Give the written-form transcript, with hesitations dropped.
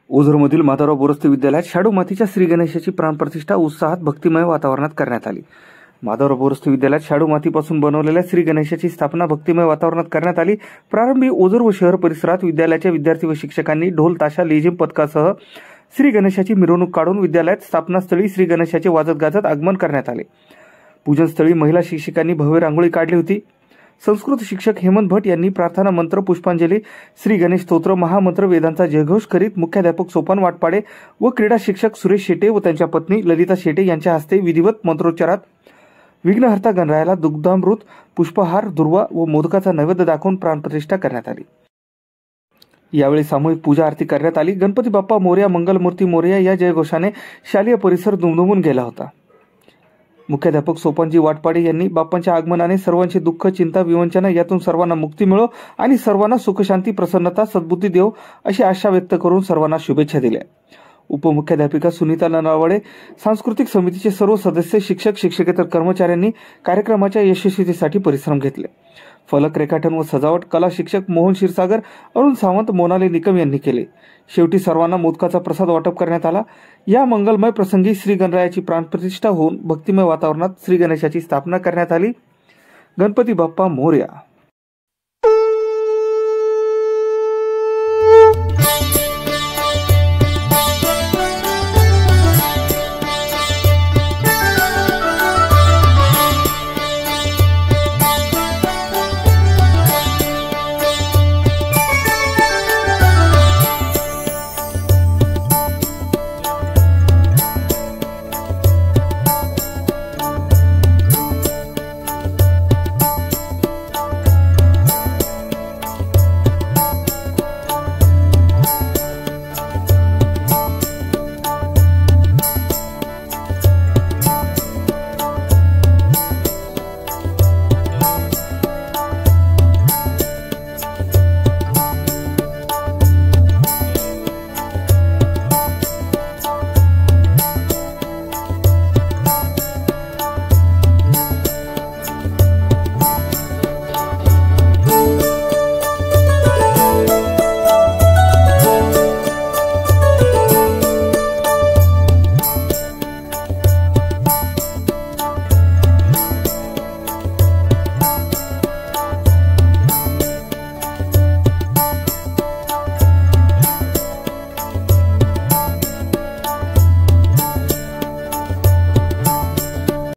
ओझरमधील माधवराव बोरस्ते विद्यालयात शाडू मातीच्या श्री गणेशाची प्राणप्रतिष्ठा उत्साहात भक्तिमय वातावरणात करण्यात आली। माधवराव बोरस्ते विद्यालयात शाडू मातीपासून बनवलेल्या श्री गणेशाची स्थापना भक्तिमय वातावरणात करण्यात आली। प्रारंभी ओझर व शहर परिसरात विद्यालयाच्या विद्यार्थी व शिक्षकांनी ढोल ताशा लेझिम पथकासह श्री गणेशाची मिरवणूक काढून विद्यालयात स्थापनास्थळी श्री गणेशाचे वाजत गाजत आगमन करण्यात आले। पूजनस्थळी महिला शिक्षकांनी भव्य रांगोळी काढली होती। संस्कृत शिक्षक हेमंत भट यांनी प्रार्थना मंत्र, पुष्पांजली, श्री गणेश स्तोत्र, महामंत्र, वेदांचा जयघोष करीत मुख्याध्यापक सोपान वाटपाडे व क्रीडा शिक्षक सुरेश शेटे व त्यांच्या पत्नी ललिता शेटे यांच्या हस्ते विधिवत मंत्रोच्चारात विघ्नहर्ता गणरायाला दुग्धामृत, पुष्पहार, दुर्वा व मोदकाचा नैवेद्य दाखवून प्राणप्रतिष्ठा करण्यात आली। यावेळी सामूहिक पूजा आरती करण्यात आली। गणपती बाप्पा मोरया, मंगलमूर्ती मोरया या जयघोषाने शालेय परिसर दुमदुमून गेला होता। मुख्याध्यापक सोपानजी वाटपाडे यांनी बाप्पांच्या आगमनाने सर्वांचे दुःख, चिंता, विवंचना यातून सर्वांना मुक्ती मिळो आणि सर्वांना सुख, शांती, प्रसन्नता, सद्बुद्धी देव अशी आशा व्यक्त करून सर्वांना शुभेच्छा दिल्या। उपमुख्याध्यापिका सुनीता ननावडे, सांस्कृतिक समितीचे सर्व सदस्य, शिक्षक, शिक्षकेतर कर्मचाऱ्यांनी कार्यक्रमाच्या यशस्वीतेसाठी परिश्रम घेतले। फलक रेखाटन व सजावट कला शिक्षक मोहन क्षीरसागर, अरुण सावंत, मोनाली निकम यांनी केले। शेवटी सर्वांना मोदकाचा प्रसाद वाटप करण्यात आला। या मंगलमय प्रसंगी श्री गणरायाची प्राणप्रतिष्ठा होऊन भक्तिमय वातावरणात श्री गणेशाची स्थापना करण्यात आली। गणपती बाप्पा मोरया।